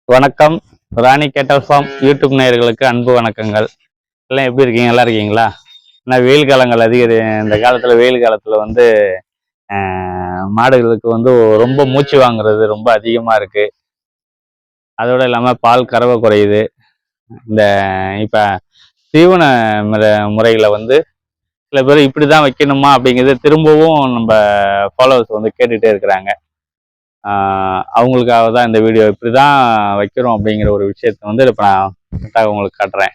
வணக்கம். ராணி கேட்டல் form YouTube நேயர்களுக்கு அன்பு வணக்கங்கள். எல்லாம் எப்படி இருக்கீங்க? நல்லா இருக்கீங்களா? ஆனால் வெயில் காலங்கள் இந்த காலத்தில் வெயில் காலத்தில் வந்து மாடுகளுக்கு வந்து ரொம்ப மூச்சு வாங்குறது ரொம்ப அதிகமாக இருக்கு. அதோடு இல்லாமல் பால் கறவை குறையுது. இந்த இப்போ தீவன முறைகளை வந்து சில பேர் இப்படி தான் வைக்கணுமா அப்படிங்கிறது திரும்பவும் நம்ம ஃபாலோவர்ஸ் வந்து கேட்டுகிட்டே இருக்கிறாங்க. அவங்களுக்காக தான் இந்த வீடியோ. இப்படி தான் வைக்கிறோம் அப்படிங்கிற ஒரு விஷயத்தை வந்து இப்போ நான் உங்களுக்கு காட்டுறேன்.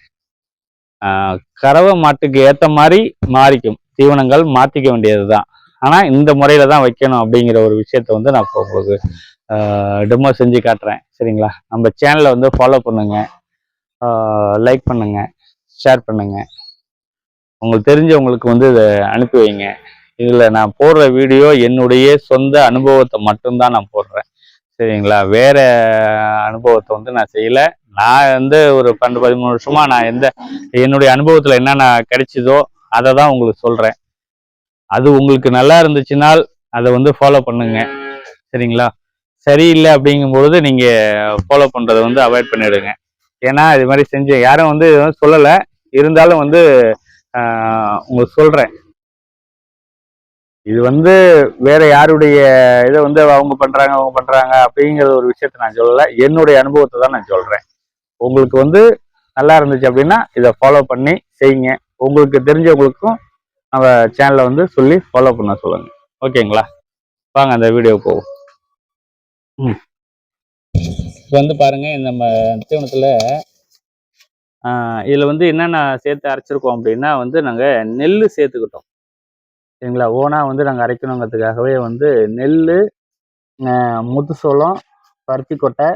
கறவை மாட்டுக்கு ஏற்ற மாதிரி மாறிக்கும், தீவனங்கள் மாற்றிக்க வேண்டியது தான். ஆனால் இந்த முறையில் தான் வைக்கணும் அப்படிங்கிற ஒரு விஷயத்த வந்து நான் இப்போ உங்களுக்கு டெமோ செஞ்சு காட்டுறேன். சரிங்களா? நம்ம சேனலை வந்து ஃபாலோ பண்ணுங்கள், லைக் பண்ணுங்கள், ஷேர் பண்ணுங்கள். உங்களுக்கு தெரிஞ்சவங்களுக்கு வந்து இதை அனுப்பி வைங்க. இதில் நான் போடுற வீடியோ என்னுடைய சொந்த அனுபவத்தை மட்டும்தான் நான் போடுறேன். சரிங்களா? வேற அனுபவத்தை வந்து நான் செய்யலை. நான் வந்து ஒரு 12-13 வருஷமா நான் என்னுடைய அனுபவத்தில் என்னென்ன கிடைச்சிதோ அதை தான் உங்களுக்கு சொல்கிறேன். அது உங்களுக்கு நல்லா இருந்துச்சுனால் அதை வந்து ஃபாலோ பண்ணுங்க. சரிங்களா? சரியில்லை அப்படிங்கும்பொழுது நீங்கள் ஃபாலோ பண்ணுறதை வந்து அவாய்ட் பண்ணிவிடுங்க. ஏன்னா இது மாதிரி செஞ்சு யாரும் வந்து சொல்லலை, இருந்தாலும் வந்து உங்களுக்கு சொல்கிறேன். இது வந்து வேற யாருடைய இதை வந்து அவங்க பண்றாங்க அப்படிங்கிற ஒரு விஷயத்த நான் சொல்லலை. என்னுடைய அனுபவத்தை தான் நான் சொல்றேன். உங்களுக்கு வந்து நல்லா இருந்துச்சு அப்படின்னா இதை ஃபாலோ பண்ணி செய்யுங்க. உங்களுக்கு தெரிஞ்சவங்களுக்கும் நம்ம சேனலை வந்து சொல்லி ஃபாலோ பண்ண சொல்லுங்க. ஓகேங்களா? வாங்க அந்த வீடியோ போவோம். இப்போ வந்து பாருங்க, நம்ம தீவனத்தில் இதில் வந்து என்னென்ன சேர்த்து அரைச்சிருக்கோம் அப்படின்னா வந்து நாங்கள் நெல் சேர்த்துக்கிட்டோம். சரிங்களா? ஓனாக வந்து நாங்கள் அரைக்கணுங்கிறதுக்காகவே வந்து நெல், முத்துசோளம், பருத்தி கொட்டை,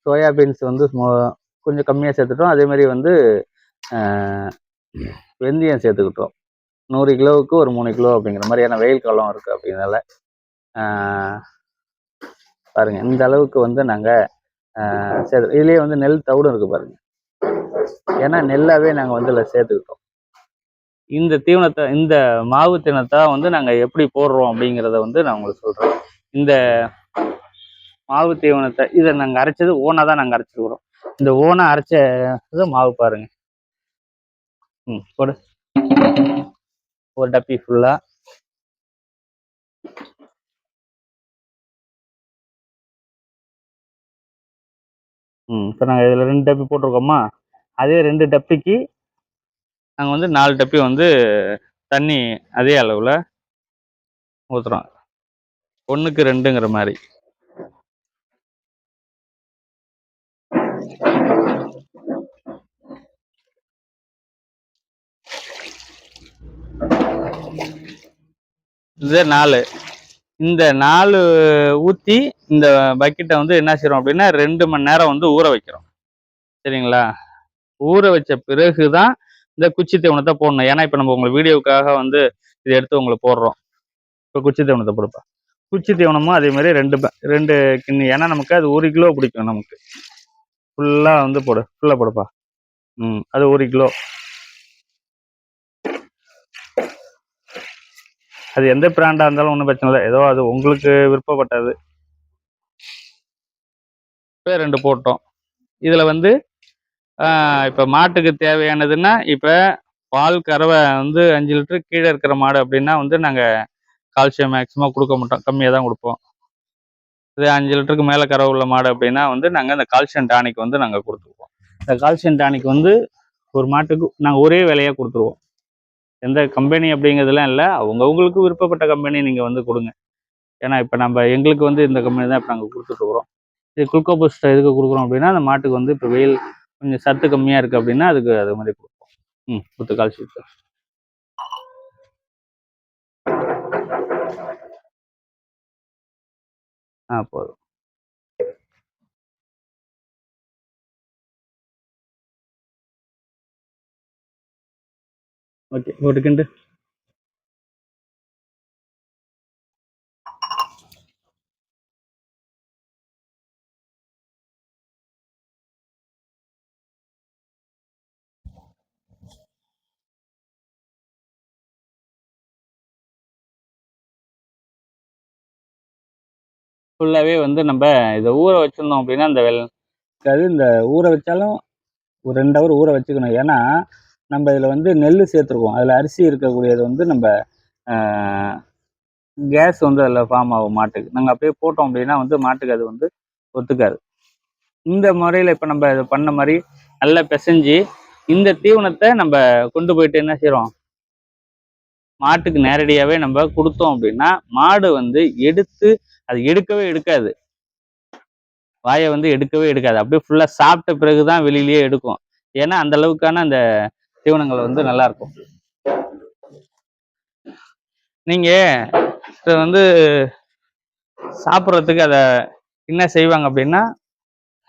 சோயாபீன்ஸ் வந்து கொஞ்சம் கம்மியாக சேர்த்துட்டோம். அதே மாதிரி வந்து வெந்தயம் சேர்த்துக்கிட்டோம். 100 கிலோவுக்கு ஒரு 3 கிலோ அப்படிங்கிற மாதிரியான வெயில் காலம் இருக்குது. அப்படிங்கிறனால பாருங்கள், இந்த அளவுக்கு வந்து நாங்கள் இதுலேயே வந்து நெல் தவிடும் இருக்குது பாருங்கள். ஏன்னா நெல்லாவே நாங்கள் வந்து இதில் சேர்த்துக்கிட்டோம். இந்த தீவனத்தை, இந்த மாவு தீவனத்தை வந்து நாங்கள் எப்படி போடுறோம் அப்படிங்கிறத வந்து நான் உங்களுக்கு சொல்கிறேன். இந்த மாவு தீவனத்தை இதை நாங்கள் அரைச்சது ஓனாக தான் நாங்கள் அரைச்சிருக்கிறோம். இந்த ஓனாக அரைச்ச மாவு பாருங்க. போடு, ஒரு டப்பி ஃபுல்லா. இப்போ நாங்கள் இதில் 2 டப்பி போட்டிருக்கோமா, அதே 2 டப்பிக்கு நாங்கள் வந்து 4 டப்பி வந்து தண்ணி அதே அளவில் ஊற்றுறோம். 1க்கு 2ங்கிற மாதிரி. இது 4. இந்த 4 ஊற்றி இந்த பக்கெட்டை வந்து என்ன செய்கிறோம் அப்படின்னா 2 மணி நேரம் வந்து ஊற வைக்கிறோம். சரிங்களா? ஊற வச்ச பிறகு தான் இந்த குச்சி தீவனத்தை போடணும். ஏன்னா இப்போ நம்ம உங்களுக்கு வீடியோவுக்காக வந்து இதை எடுத்து உங்களுக்கு போடுறோம். இப்போ குச்சி தீவனத்தை கொடுப்பா. குச்சி தீவனமும் அதே மாதிரி 2 கிண்ணி. ஏன்னா நமக்கு அது 1 கிலோ பிடிக்கும். நமக்கு ஃபுல்லாக வந்து போடு, ஃபுல்லாக போடுப்பா. அது 1 கிலோ. அது எந்த பிராண்டாக இருந்தாலும் ஒன்றும் பிரச்சனை இல்லை. ஏதோ அது உங்களுக்கு விருப்பப்பட்டது. இப்போ 2 போட்டோம். இதில் வந்து இப்போ மாட்டுக்கு தேவையானதுன்னா, இப்போ பால் கறவை வந்து 5 லிட்டரு கீழே இருக்கிற மாடு அப்படின்னா வந்து நாங்கள் கால்சியம் மேக்ஸிமம் கொடுக்க மாட்டோம், கம்மியாக தான் கொடுப்போம். இதே 5 லிட்டருக்கு மேலே கறவை உள்ள மாடு அப்படின்னா வந்து நாங்கள் இந்த கால்சியம் டானிக் வந்து நாங்கள் கொடுத்துருவோம். இந்த கால்சியம் டானிக் வந்து ஒரு மாட்டுக்கு நாங்கள் ஒரே விலையாக கொடுத்துருவோம். எந்த கம்பெனி அப்படிங்கிறதுலாம் இல்லை, அவங்கவுங்களுக்கு விருப்பப்பட்ட கம்பெனி நீங்கள் வந்து கொடுங்க. ஏன்னா இப்போ நம்ம எங்களுக்கு வந்து இந்த கம்பெனி தான் இப்போ நாங்கள் கொடுத்துட்ருக்குறோம். இது குளுக்கோ பூஸ்ட் எதுக்கு கொடுக்குறோம் அப்படின்னா, அந்த மாட்டுக்கு வந்து இப்போ வெயில் கொஞ்சம் சத்து கம்மியாக இருக்குது அப்படின்னா அதுக்கு அது மாதிரி கொடுப்போம். கொடுத்து கால்சியத்தை போதும். ஓகே, போட்டுக்கிண்டு ஃபுல்லாகவே வந்து நம்ம இதை ஊற வச்சுருந்தோம் அப்படின்னா இந்த ஊற வச்சாலும் ஒரு 2 ஹவர் ஊற வச்சுக்கணும். ஏன்னா நம்ம இதில் வந்து நெல் சேர்த்துருக்கோம். அதில் அரிசி இருக்கக்கூடியது வந்து நம்ம கேஸ் வந்து அதில் ஃபார்ம் ஆகும் மாட்டுக்கு. நாங்கள் அப்படியே போட்டோம் அப்படின்னா வந்து மாட்டுக்கு அது வந்து ஒத்துக்காது. இந்த முறையில் இப்போ நம்ம இதை பண்ண மாதிரி நல்லா பிசைஞ்சு இந்த தீவனத்தை நம்ம கொண்டு போயிட்டு என்ன செய்கிறோம், மாட்டுக்கு நேரடியாகவே நம்ம கொடுத்தோம் அப்படின்னா மாடு வந்து அது எடுக்கவே எடுக்காது. வாயை வந்து எடுக்கவே எடுக்காது. அப்படியே ஃபுல்லாக சாப்பிட்ட பிறகுதான் வெளியிலேயே எடுக்கும். ஏன்னா அந்த அளவுக்கான அந்த தீவனங்கள் வந்து நல்லா இருக்கும். நீங்க இதை வந்து சாப்பிட்றதுக்கு அதை என்ன செய்வாங்க அப்படின்னா,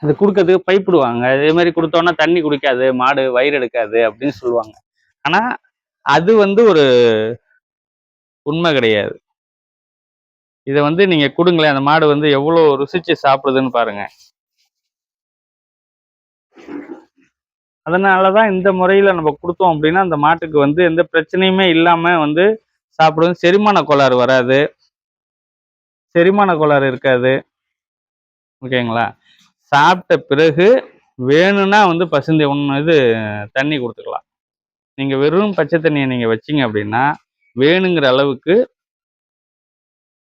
அது கொடுக்கறதுக்கு பைப்பிடுவாங்க. இதே மாதிரி கொடுத்தோன்னா தண்ணி குடிக்காது, மாடு வயிறு எடுக்காது அப்படின்னு சொல்லுவாங்க. ஆனா அது வந்து ஒரு உண்மை கிடையாது. இதை வந்து நீங்க கொடுங்களேன், அந்த மாடு வந்து எவ்வளவு ருசிச்சு சாப்பிடுதுன்னு பாருங்க. அதனாலதான் இந்த முறையில நம்ம கொடுத்தோம் அப்படின்னா அந்த மாட்டுக்கு வந்து எந்த பிரச்சனையுமே இல்லாம வந்து சாப்பிடுவோம். செரிமான கோளாறு வராது, செரிமான கோளாறு இருக்காது. ஓகேங்களா? சாப்பிட்ட பிறகு வேணும்னா வந்து பசுந்தை இது தண்ணி கொடுத்துக்கலாம். நீங்க வெறும் பச்சை தண்ணியை நீங்க வச்சீங்க அப்படின்னா வேணுங்கிற அளவுக்கு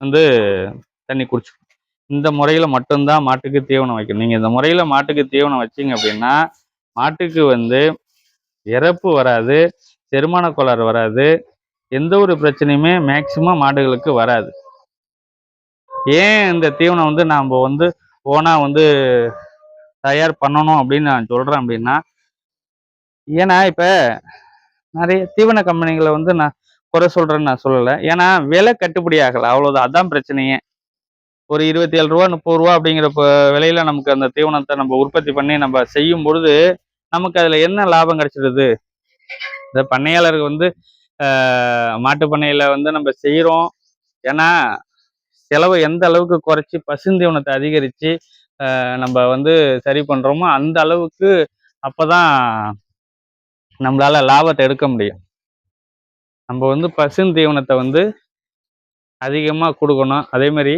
வந்து தண்ணி குடிச்சுக்கணும். இந்த முறையில மட்டும்தான் மாட்டுக்கு தீவனம் வைக்கணும். நீங்க இந்த முறையில மாட்டுக்கு தீவனம் வச்சீங்க அப்படின்னா மாட்டுக்கு வந்து இறப்பு வராது, செரிமான கோளாறு வராது, எந்த ஒரு பிரச்சனையுமே மேக்சிமம் மாடுகளுக்கு வராது. ஏன் இந்த தீவனம் வந்து நாம் வந்து ஓனா வந்து தயார் பண்ணணும் அப்படின்னு நான் சொல்றேன் அப்படின்னா, ஏன்னா இப்ப நிறைய தீவன கம்பெனிகளை வந்து நான் குறை சொல்றேன்னு நான் சொல்லலை. ஏன்னா விலை கட்டுப்படி ஆகலை, அவ்வளவுதான். அதான் பிரச்சனையே. ஒரு 27 ரூபா 30 ரூபா அப்படிங்கிற விலையில நமக்கு அந்த தீவனத்தை நம்ம உற்பத்தி பண்ணி நம்ம செய்யும் பொழுது நமக்கு அதுல என்ன லாபம் கிடைச்சிடுது? இந்த பண்ணையாளருக்கு வந்து மாட்டு பண்ணையில வந்து நம்ம செய்யறோம். ஏன்னா செலவு எந்த அளவுக்கு குறைச்சி பசுந்தீவனத்தை அதிகரிச்சு நம்ம வந்து சரி பண்றோமோ அந்த அளவுக்கு அப்பதான் நம்மளால லாபத்தை எடுக்க முடியும். நம்ம வந்து பசுந்தீவனத்தை வந்து அதிகமா கொடுக்கணும். அதே மாதிரி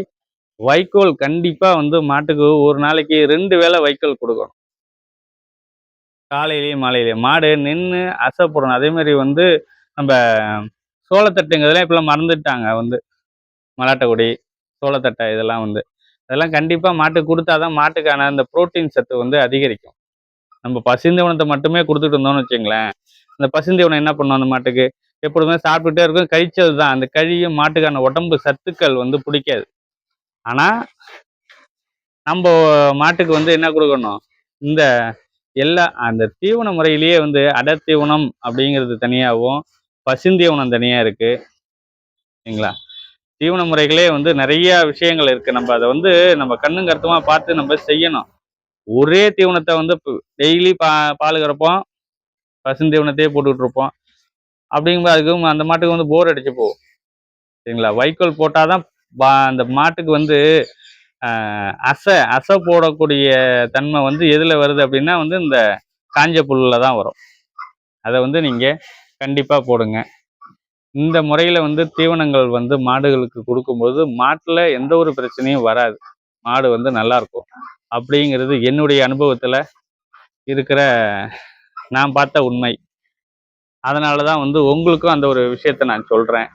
வைக்கோல் கண்டிப்பா வந்து மாட்டுக்கு ஒரு நாளைக்கு 2 வேளை வைக்கோல் கொடுக்கணும், காலையிலேயும் மாலையிலேயும். மாடு நின்று அசைப்படணும். அதே மாதிரி வந்து நம்ம சோளத்தட்டுங்கிறதுலாம் இப்பெல்லாம் மறந்துட்டாங்க. வந்து மலாட்டை கொடி, சோளத்தட்டை இதெல்லாம் வந்து அதெல்லாம் கண்டிப்பா மாட்டுக்கு கொடுத்தாதான் மாட்டுக்கான அந்த புரோட்டீன் சத்து வந்து அதிகரிக்கும். நம்ம பசுந்தீவனத்தை மட்டுமே கொடுத்துட்டு இருந்தோம்னு வச்சுங்களேன், அந்த பசுந்தீவனம் என்ன பண்ணும், அந்த மாட்டுக்கு எப்பொழுதுமே சாப்பிட்டுட்டே இருக்கும். கழிச்சது தான் அந்த கழியும் மாட்டுக்கான உடம்பு சத்துக்கள் வந்து பிடிக்காது. ஆனா நம்ம மாட்டுக்கு வந்து என்ன கொடுக்கணும், இந்த அந்த தீவன முறையிலேயே வந்து அடர் தீவனம் அப்படிங்கிறது தனியாகவும் பசுந்தீவனம் தனியா இருக்கு. சரிங்களா? தீவன முறைகளே வந்து நிறைய விஷயங்கள் இருக்கு. நம்ம அதை வந்து நம்ம கண்ணும் கருத்துமா பார்த்து நம்ம செய்யணும். ஒரே தீவனத்தை வந்து டெய்லி பால் கறப்போம், பசுந்தீவனத்தையே போட்டுக்கிட்டு இருப்போம். அப்படிங்கும்போது அதுக்கு அந்த மாட்டுக்கு வந்து போர் அடிச்சு போகும். சரிங்களா? வைக்கோல் போட்டாதான் அந்த மாட்டுக்கு வந்து அசை போடக்கூடிய தன்மை வந்து எதுல வருது அப்படின்னா வந்து இந்த காஞ்ச புல்ல தான் வரும். அதை வந்து நீங்க கண்டிப்பா போடுங்க. இந்த முறையில வந்து தீவனங்கள் வந்து மாடுகளுக்கு கொடுக்கும்போது மாட்டுல எந்த ஒரு பிரச்சனையும் வராது, மாடு வந்து நல்லா இருக்கும். அப்படிங்கிறது என்னுடைய அனுபவத்துல இருக்கிற நான் பார்த்த உண்மை. அதனாலதான் வந்து உங்களுக்கும் அந்த ஒரு விஷயத்த நான் சொல்றேன்.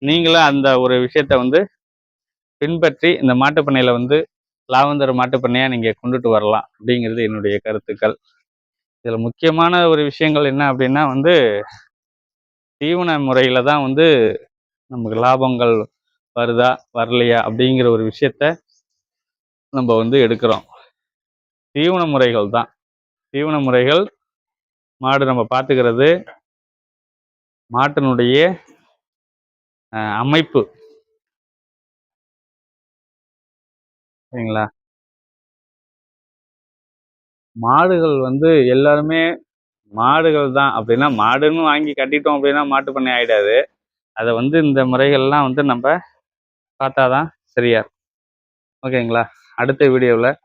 நீங்களும் அந்த ஒரு விஷயத்த வந்து பின்பற்றி இந்த மாட்டுப்பண்ணையில வந்து லாபந்தர மாட்டுப்பண்ணையா நீங்க கொண்டுட்டு வரலாம் அப்படிங்கிறது என்னுடைய கருத்துக்கள். இதுல முக்கியமான ஒரு விஷயங்கள் என்ன அப்படின்னா வந்து தீவன முறையில தான் வந்து நமக்கு லாபங்கள் வருதா வரலையா அப்படிங்கிற ஒரு விஷயத்த நம்ம வந்து எடுக்கிறோம். தீவன முறைகள் தான், தீவன முறைகள், மாடு நம்ம பார்த்துக்கிறது, மாட்டினுடைய அமைப்பு. சரிங்களா? மாடுகள் வந்து எல்லாருமே மாடுகள் தான் அப்படின்னா மாடுன்னு வாங்கி கட்டிட்டோம் அப்படின்னா மாட்டு பண்ணை ஆகிடாது. அதை வந்து இந்த முறைகள்லாம் வந்து நம்ம பார்த்தாதான் சரியா இருக்கும். ஓகேங்களா? அடுத்த வீடியோவில்